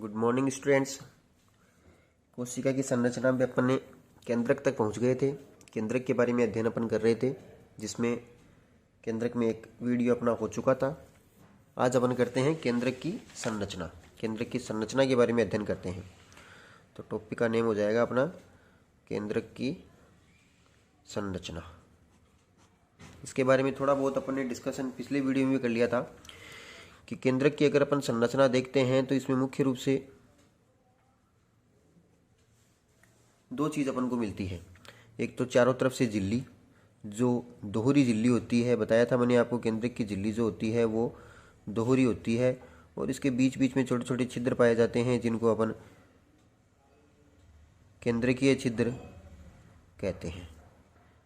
Good morning students. कोशिका की संरचना में अपन ने केंद्रक तक पहुंच गए थे। केंद्रक के बारे में अध्ययन अपन कर रहे थे, जिसमें केंद्रक में एक वीडियो अपना हो चुका था। आज अपन करते हैं केंद्रक की संरचना। केंद्रक की संरचना के बारे में अध्ययन करते हैं। तो टॉपिक का नेम हो जाएगा अपना केंद्रक की संरचना। इसके बारे में थोड़ा बहुत अपन ने डिस्कशन पिछले वीडियो में भी कर लिया था कि केंद्रक की अगर अपन संरचना देखते हैं तो इसमें मुख्य रूप से दो चीज़ अपन को मिलती है। एक तो चारों तरफ से झिल्ली, जो दोहरी झिल्ली होती है। बताया था मैंने आपको, केंद्रक की झिल्ली जो होती है वो दोहरी होती है और इसके बीच बीच में छोटे छोटे छिद्र पाए जाते हैं, जिनको अपन केंद्रकीय छिद्र कहते हैं,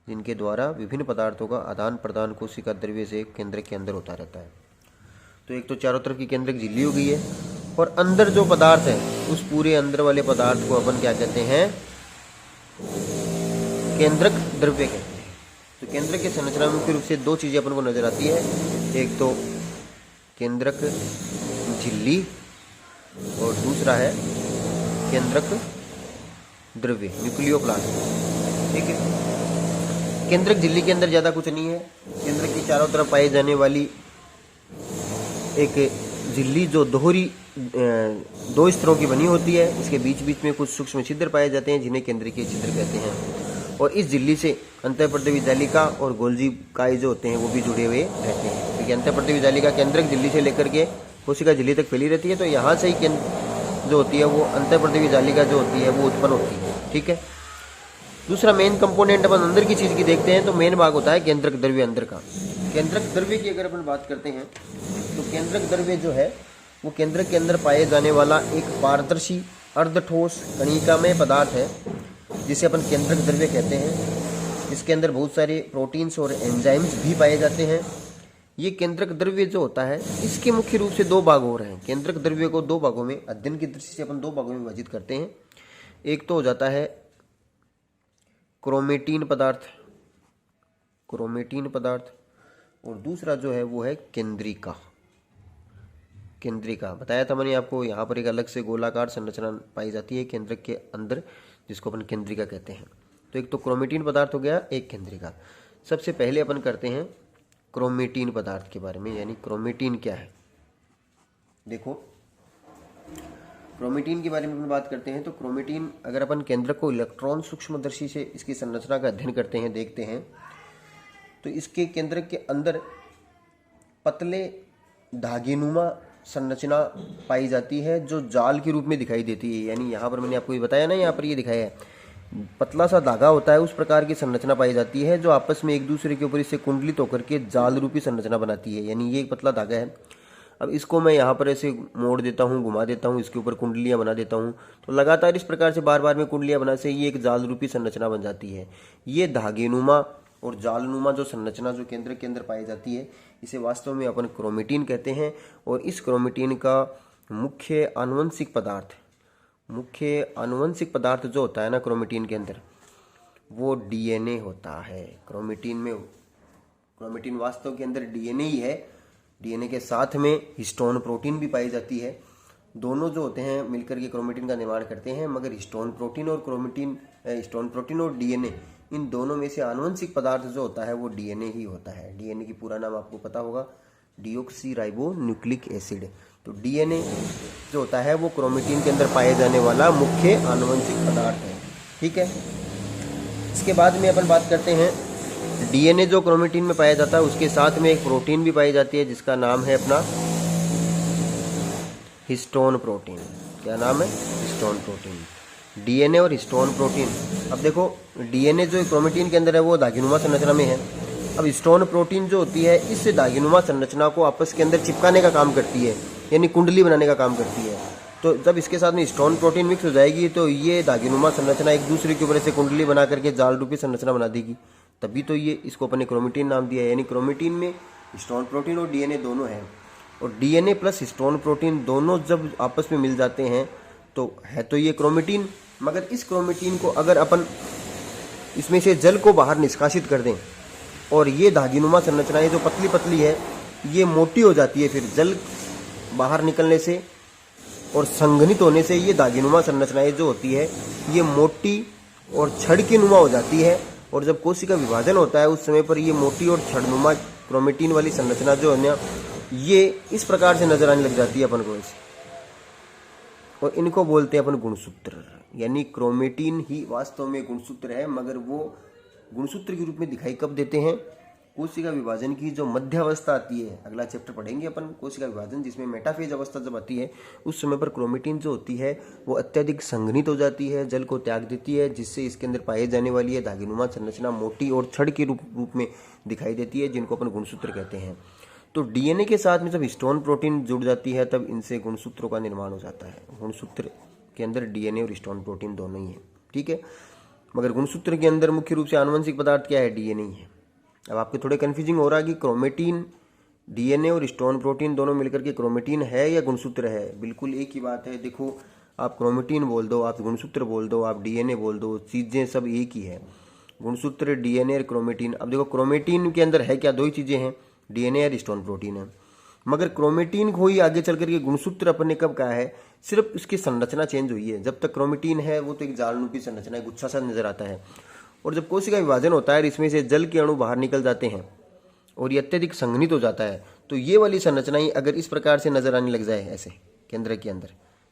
जिनके द्वारा विभिन्न पदार्थों का आदान प्रदान कोशिका द्रव्य से केंद्रक के अंदर होता रहता है। तो एक तो चारों तरफ की केंद्रक झिल्ली हो गई है, और अंदर जो पदार्थ है उस पूरे अंदर वाले पदार्थ को अपन क्या कहते हैं? केंद्रक द्रव्य कहते हैं। तो केंद्रक की संरचना में मुख्य रूप से दो चीजें अपन को नजर आती है। एक तो केंद्रक झिल्ली और दूसरा है केंद्रक द्रव्य, न्यूक्लियोप्लाज्म। ठीक है। केंद्रक झिल्ली के अंदर ज्यादा कुछ नहीं है। केंद्रक की चारों तरफ पाई जाने वाली एक झिल्ली जो दोहरी दो स्तरों की बनी होती है, इसके बीच बीच में कुछ सूक्ष्म छिद्र पाए जाते हैं, जिन्हें केंद्रकीय छिद्र कहते हैं। और इस झिल्ली से अंतःपर्दवी जालिका और गोल्जी काई जो होते हैं वो भी जुड़े हुए रहते हैं, क्योंकि अंतःपर्दवी जालिका केंद्रक झिल्ली से लेकर के कोशिका झिल्ली तक फैली रहती है। तो यहाँ से ही जो होती है वो अंतःपर्दवी जालिका जो होती है वो उत्पन्न होती है। ठीक है। दूसरा मेन कंपोनेंट अपन अंदर की चीज की देखते हैं तो मेन भाग होता है केंद्रक द्रव्य अंदर का। केंद्रक द्रव्य की अगर अपन बात करते हैं तो केंद्रक द्रव्य जो है वो केंद्रक के अंदर पाए जाने वाला एक पारदर्शी अर्धठोस कणिकामय पदार्थ है, जिसे अपन केंद्रक द्रव्य कहते हैं। इसके अंदर बहुत सारे प्रोटीन्स और एंजाइम्स भी पाए जाते हैं। ये केंद्रक द्रव्य जो होता है इसके मुख्य रूप से दो भाग हो रहे हैं। केंद्रक द्रव्य को दो भागों में, अध्ययन की दृष्टि से अपन दो भागों में विभाजित करते हैं। एक तो हो जाता है क्रोमेटीन पदार्थ, और दूसरा जो है वो है केंद्रिका। बताया था मैंने आपको, यहाँ पर एक अलग से गोलाकार संरचना पाई जाती है केंद्रक के अंदर, जिसको अपन केंद्रिका कहते हैं। तो एक तो क्रोमेटीन पदार्थ हो गया, एक केंद्रिका। सबसे पहले अपन करते हैं क्रोमेटीन पदार्थ के बारे में, यानी क्रोमेटीन क्या है। देखो, क्रोमेटीन के बारे में अपन बात करते हैं तो क्रोमेटीन, अगर अपन केंद्रक को इलेक्ट्रॉन सूक्ष्मदर्शी से इसकी संरचना का अध्ययन करते हैं, देखते हैं, तो इसके केंद्रक के अंदर पतले धागेनुमा संरचना पाई जाती है, जो जाल के रूप में दिखाई देती है। यानी यहाँ पर मैंने आपको ये बताया ना, यहाँ पर ये दिखाया है, पतला सा धागा होता है, उस प्रकार की संरचना पाई जाती है, जो आपस में एक दूसरे के ऊपर इससे कुंडलित होकर के जाल रूपी संरचना बनाती है। यानी ये एक पतला धागा है। अब इसको मैं यहाँ पर ऐसे मोड़ देता हूँ, घुमा देता हूँ, इसके ऊपर कुंडलियाँ बना देता हूँ, तो लगातार इस प्रकार से बार बार में कुंडलियाँ बना से ये एक जाल रूपी संरचना बन जाती है। ये धागेनुमा और जालनुमा जो संरचना जो केंद्रक के अंदर पाई जाती है, इसे वास्तव में अपन क्रोमेटीन कहते हैं। और इस क्रोमेटीन का मुख्य आनुवंशिक पदार्थ जो होता है ना क्रोमेटीन के अंदर, वो डीएनए होता है। क्रोमेटीन वास्तव के अंदर डीएनए ही है। डीएनए के साथ में हिस्टोन प्रोटीन भी पाई जाती है। दोनों जो होते हैं मिलकर के क्रोमेटीन का निर्माण करते हैं, मगर हिस्टोन प्रोटीन और डीएनए, इन दोनों में से आनुवंशिक पदार्थ जो होता है वो डीएनए ही होता है। डीएनए की पूरा नाम आपको पता होगा, डीऑक्सी राइबो न्यूक्लिक एसिड। तो डीएनए जो होता है वो क्रोमेटीन के अंदर पाए जाने वाला मुख्य आनुवंशिक पदार्थ है। ठीक है। इसके बाद में अपन बात करते हैं डीएनए जो क्रोमेटीन में पाया जाता है, उसके साथ में एक प्रोटीन भी पाई जाती है, जिसका नाम है अपना हिस्टोन प्रोटीन। क्या नाम है? Histone protein. डीएनए और हिस्टोन प्रोटीन। अब देखो, डीएनए जो क्रोमेटीन के अंदर है वो धागेनुमा संरचना में है। अब हिस्टोन प्रोटीन जो होती है इस धागेनुमा संरचना को आपस के अंदर चिपकाने का काम करती है, यानी कुंडली बनाने का काम करती है। तो जब इसके साथ में हिस्टोन प्रोटीन मिक्स हो जाएगी तो ये धागेनुमा संरचना एक दूसरे के ऊपर से कुंडली बना करके जाल रूपी संरचना बना देगी। तभी तो ये इसको अपने क्रोमेटीन नाम दिया है। यानी क्रोमेटीन में हिस्टोन प्रोटीन और डीएनए दोनों है, और डीएनए प्लस हिस्टोन प्रोटीन दोनों जब आपस में मिल जाते हैं तो है तो ये क्रोमेटीन। मगर इस क्रोमेटीन को अगर अपन इसमें से जल को बाहर निष्कासित कर दें, और ये धागेनुमा संरचनाएं जो पतली पतली है ये मोटी हो जाती है, फिर जल बाहर निकलने से और संघनित होने से ये दागीनुमा संरचनाएं जो होती है ये मोटी और छड़ की नुमा हो जाती है। और जब कोशिका विभाजन होता है उस समय पर ये मोटी और छड़नुमा क्रोमेटिन वाली संरचना जो है ना ये इस प्रकार से नजर आने लग जाती है अपन को ऐसे, और इनको बोलते हैं अपन गुणसूत्र। यानी क्रोमेटिन ही वास्तव में गुणसूत्र है, मगर वो गुणसूत्र के रूप में दिखाई कब देते हैं? कोशिका विभाजन की जो मध्यावस्था आती है, अगला चैप्टर पढ़ेंगे अपन कोशिका विभाजन, जिसमें मेटाफेज अवस्था जब आती है उस समय पर क्रोमेटिन जो होती है वो अत्यधिक संघनित हो जाती है, जल को त्याग देती है, जिससे इसके अंदर पाए जाने वाली है धागीनुमा संरचना मोटी और छड़ के रूप में दिखाई देती है, जिनको अपन गुणसूत्र कहते हैं। तो डीएनए के साथ में जब हिस्टोन प्रोटीन जुड़ जाती है तब इनसे गुणसूत्रों का निर्माण हो जाता है। गुणसूत्र के अंदर डीएनए और हिस्टोन प्रोटीन दोनों ही है, ठीक है। मगर गुणसूत्र के अंदर मुख्य रूप से आनुवंशिक पदार्थ क्या है? डीएनए ही है। अब आपके थोड़े कंफ्यूजिंग हो रहा है कि क्रोमेटिन, डीएनए और हिस्टोन प्रोटीन दोनों मिलकर के क्रोमेटिन है या गुणसूत्र है? बिल्कुल एक ही बात है। देखो, आप क्रोमेटिन बोल दो, आप गुणसूत्र बोल दो, आप डीएनए बोल दो, चीजें सब एक ही है। गुणसूत्र, डीएनए और क्रोमेटिन। अब देखो क्रोमेटिन के अंदर है क्या? दो ही चीजें हैं, डीएनए और हिस्टोन प्रोटीन है। मगर क्रोमेटिन को ही आगे चल करके गुणसूत्र अपन ने कब कहा है? सिर्फ उसकी संरचना चेंज हुई है। जब तक क्रोमेटिन है वो तो एक जालरूपी संरचना है, गुच्छा सा नजर आता है। और जब कोशिका विभाजन होता है इसमें से जल के अणु बाहर निकल जाते हैं और ये अत्यधिक संघनित हो जाता है, तो ये वाली संरचनाएं अगर इस प्रकार से नजर आने लग जाए ऐसे केंद्र के अंदर,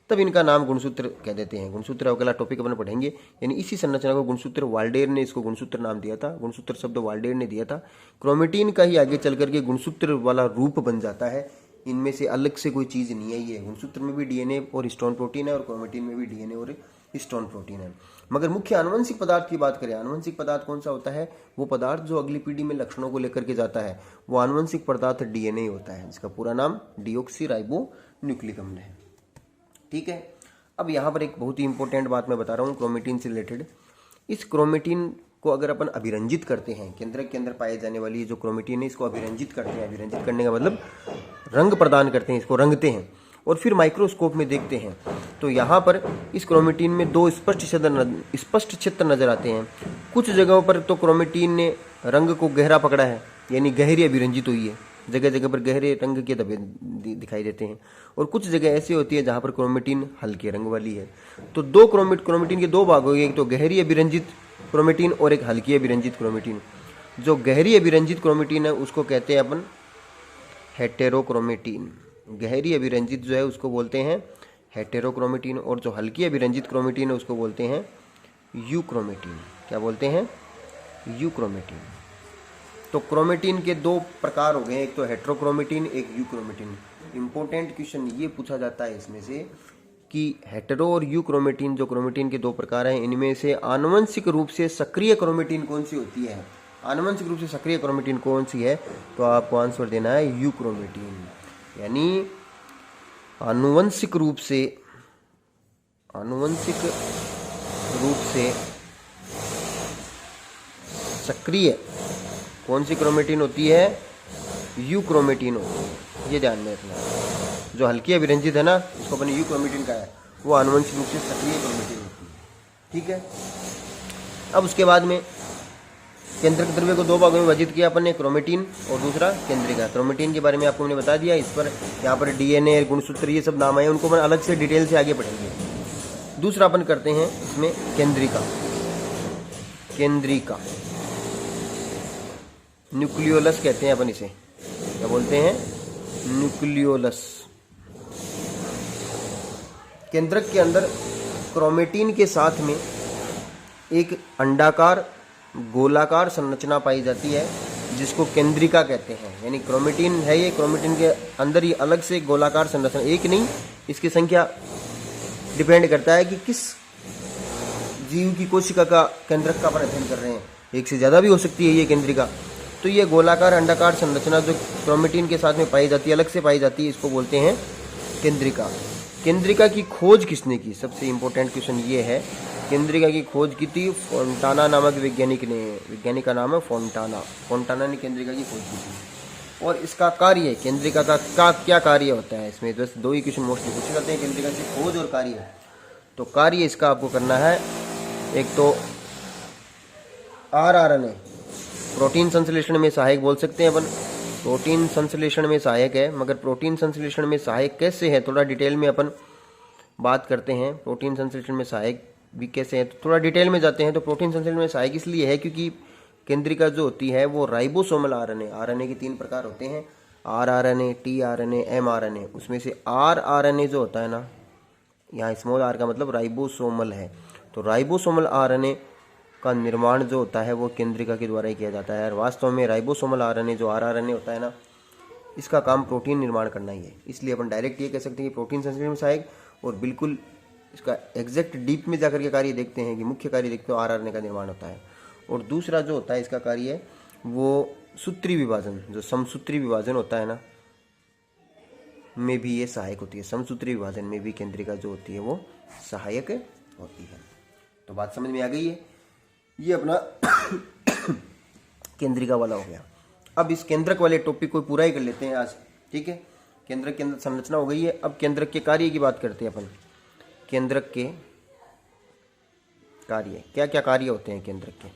तब इनका नाम गुणसूत्र कह देते हैं। गुणसूत्र अगला टॉपिक अपन पढ़ेंगे। यानी इसी संरचना को गुणसूत्र, वाल्डेर ने इसको गुणसूत्र नाम दिया था, गुणसूत्र शब्द वाल्डेर ने दिया था। क्रोमेटिन का ही आगे चल करके गुणसूत्र वाला रूप बन जाता है। इनमें से अलग से कोई चीज नहीं है। ये गुणसूत्र में भी डीएनए और हिस्टोन प्रोटीन है और क्रोमेटिन में भी डीएनए और हिस्टोन प्रोटीन है। मगर मुख्य आनुवंशिक पदार्थ की बात करें, आनुवंशिक पदार्थ कौन सा होता है? वो पदार्थ जो अगली पीढ़ी में लक्षणों को लेकर के जाता है, वो आनुवंशिक पदार्थ डीएनए होता है, जिसका पूरा नाम डीऑक्सी राइबो न्यूक्लिक अम्ल है, ठीक है। अब यहाँ पर एक बहुत ही इंपॉर्टेंट बात मैं बता रहा हूँ क्रोमेटिन से रिलेटेड। इस क्रोमेटिन को अगर अपन अभिरंजित करते हैं, केंद्रक के अंदर पाए जाने वाली जो क्रोमेटिन है इसको अभिरंजित करते हैं। अभिरंजित करने का मतलब रंग प्रदान करते हैं, इसको रंगते हैं और फिर माइक्रोस्कोप में देखते हैं, तो यहाँ पर इस क्रोमेटिन में दो स्पष्ट क्षेत्र नजर आते हैं। कुछ जगहों पर तो क्रोमेटिन ने रंग को गहरा पकड़ा है, यानी गहरी अभिरंजित हुई है, जगह जगह पर गहरे रंग के धब्बे दिखाई देते हैं। और कुछ जगह ऐसी होती है जहाँ पर क्रोमेटिन हल्के रंग वाली है। तो दो क्रोमेटिन के दो भाग हो गए, एक तो गहरी अभिरंजित क्रोमेटिन और एक हल्की अभिरंजित क्रोमेटिन। जो गहरी अभिरंजित क्रोमेटिन है उसको कहते हैं अपन हेटेरोक्रोमेटिन। गहरी अभिरंजित जो है उसको बोलते हैं हेटेरोक्रोमेटिन, और जो हल्की अभिरंजित क्रोमेटिन है उसको बोलते हैं यूक्रोमेटिन। क्या बोलते हैं? यूक्रोमेटिन। तो क्रोमेटिन के दो प्रकार हो गए, एक तो हेटेरोक्रोमेटिन, एक यूक्रोमेटिन। इंपॉर्टेंट क्वेश्चन ये पूछा जाता है इसमें से कि हेटेरो और यूक्रोमेटिन जो क्रोमेटिन के दो प्रकार हैं, इनमें से आनुवंशिक रूप से सक्रिय क्रोमेटिन कौन सी होती है? आनुवंशिक रूप से सक्रिय क्रोमेटिन कौन सी है? तो आपको आंसर देना है यूक्रोमेटिन। यानी आनुवंशिक रूप से सक्रिय कौन सी क्रोमेटिन होती है? यूक्रोमेटिन होती है। ये ध्यान में रखना। जो हल्की अभिरंजित है ना, उसको अपने यूक्रोमेटिन का है, वो आनुवंशिक रूप से सक्रिय क्रोमेटिन होती है, ठीक है। अब उसके बाद में केंद्रक द्रव्य को दो भागों में विभाजित किया अपन ने, क्रोमेटिन और दूसरा केंद्रिका। क्रोमेटिन के बारे में आपको मैंने बता दिया। इस पर यहाँ पर डीएनए, गुणसूत्र, ये सब नाम आए, उनको अपन अलग से डिटेल से आगे पढ़ेंगे। दूसरा अपन करते हैं इसमें केंद्रिका। न्यूक्लियोलस कहते हैं अपन इसे। क्या बोलते हैं? न्यूक्लियोलस। केंद्रक के अंदर क्रोमेटिन के साथ में एक अंडाकार गोलाकार संरचना पाई जाती है जिसको केंद्रिका कहते हैं। यानी क्रोमेटिन है ये, क्रोमेटिन के अंदर ही अलग से गोलाकार संरचना, एक नहीं, इसकी संख्या डिपेंड करता है कि किस जीव की कोशिका का केंद्रक का अपन अध्ययन कर रहे हैं। एक से ज़्यादा भी हो सकती है ये केंद्रिका। तो ये गोलाकार अंडाकार संरचना जो क्रोमेटिन के साथ में पाई जाती है, अलग से पाई जाती है, इसको बोलते हैं केंद्रिका। केंद्रिका की खोज किसने की? सबसे इंपॉर्टेंट क्वेश्चन ये है, केंद्रिका की खोज की थी फोंटाना नामक वैज्ञानिक ने। वैज्ञानिक का नाम है फोंटाना ने केंद्रिका की खोज की थी। और इसका कार्य, केंद्रिका का क्या कार्य होता है? इसमें बस दो ही क्वेश्चन मोस्टली पूछे जाते हैं, केंद्रिका की खोज और कार्य। तो कार्य इसका आपको करना है, एक तो आरआरएनए, प्रोटीन संश्लेषण में सहायक बोल सकते हैं अपन। प्रोटीन संश्लेषण में सहायक है, मगर प्रोटीन संश्लेषण में सहायक कैसे है थोड़ा डिटेल में अपन बात करते हैं प्रोटीन संश्लेषण में सहायक भी कैसे है, तो थोड़ा डिटेल में जाते हैं। तो प्रोटीन संश्लेषण में सहायक इसलिए है क्योंकि केंद्रिका जो होती है वो राइबोसोमल आरएनए, आरएनए के 3 प्रकार होते हैं, आरआरएनए, टीआरएनए, एमआरएनए। उसमें से आरआरएनए जो होता है ना, यहाँ स्मॉल आर का मतलब राइबोसोमल है, तो राइबोसोमल आरएनए का निर्माण जो होता है वो केंद्रिका के द्वारा ही किया जाता है। और वास्तव में राइबोसोमल आरएनए जो आरआरएनए होता है ना, इसका काम प्रोटीन निर्माण करना ही है। इसलिए अपन डायरेक्ट ये कह सकते हैं कि प्रोटीन संश्लेषण में सहायक, और बिल्कुल इसका एग्जैक्ट डीप में जाकर के कार्य देखते हैं कि मुख्य कार्य देखते हो आरआरएनए का निर्माण होता है। और दूसरा जो होता है इसका कार्य वो सूत्री विभाजन, जो समसूत्री विभाजन होता है ना, में भी ये सहायक होती है। समसूत्री विभाजन में भी केंद्रिका जो होती है वो सहायक होती है। तो बात समझ में आ गई है, ये अपना केंद्रिका वाला हो गया। अब इस केंद्रक वाले टॉपिक को पूरा ही कर लेते हैं आज, ठीक है। केंद्रक के अंदर संरचना हो गई है, अब केंद्रक के कार्य की बात करते हैं अपन। केंद्रक के कार्य, क्या क्या कार्य होते हैं केंद्रक के,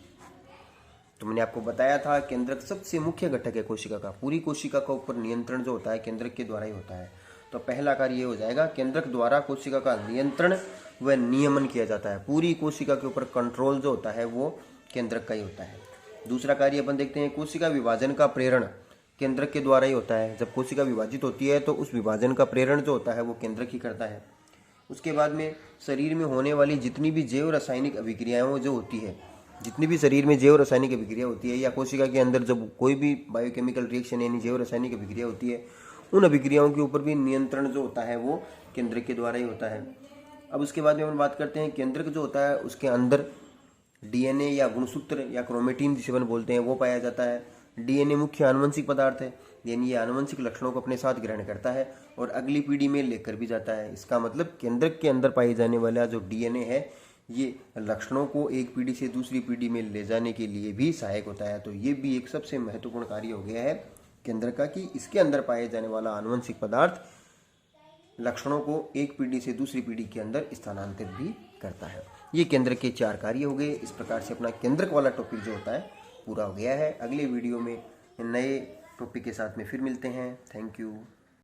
तो मैंने आपको बताया था केंद्रक सबसे मुख्य घटक है कोशिका का। पूरी कोशिका का ऊपर नियंत्रण जो होता है केंद्रक के द्वारा ही होता है। तो पहला कार्य ये हो जाएगा, केंद्रक द्वारा कोशिका का नियंत्रण व नियमन किया जाता है। पूरी कोशिका के ऊपर कंट्रोल जो होता है वो केंद्रक का ही होता है। दूसरा कार्य अपन देखते हैं, कोशिका विभाजन का प्रेरण केंद्रक के द्वारा ही होता है। जब कोशिका विभाजित होती है तो उस विभाजन का प्रेरण जो होता है वो केंद्रक ही करता है। उसके बाद में शरीर में होने वाली जितनी भी जैव रासायनिक अभिक्रियाएं जो होती है, जितनी भी शरीर में जैव रासायनिक अभिक्रिया होती है, या कोशिका के अंदर जब कोई भी बायोकेमिकल रिएक्शन यानी जैव रासायनिक अभिक्रिया होती है, उन अभिक्रियाओं के ऊपर भी नियंत्रण जो होता है वो केंद्रक के द्वारा ही होता है। अब उसके बाद में हम बात करते हैं, केंद्रक जो होता है उसके अंदर डीएनए या गुणसूत्र या क्रोमेटिन जिसे अपन बोलते हैं वो पाया जाता है। डीएनए मुख्य आनुवंशिक पदार्थ है, यानी ये आनुवंशिक लक्षणों को अपने साथ ग्रहण करता है और अगली पीढ़ी में लेकर भी जाता है। इसका मतलब केंद्रक के अंदर पाए जाने वाला जो डीएनए है ये लक्षणों को एक पीढ़ी से दूसरी पीढ़ी में ले जाने के लिए भी सहायक होता है। तो ये भी एक सबसे महत्वपूर्ण कार्य हो गया है केंद्रक का, कि इसके अंदर पाए जाने वाला आनुवंशिक पदार्थ लक्षणों को एक पीढ़ी से दूसरी पीढ़ी के अंदर स्थानांतरित भी करता है। ये केंद्रक के 4 कार्य हो गए। इस प्रकार से अपना केंद्रक वाला टॉपिक जो होता है पूरा हो गया है। अगले वीडियो में नए टॉपिक के साथ में फिर मिलते हैं। Thank you.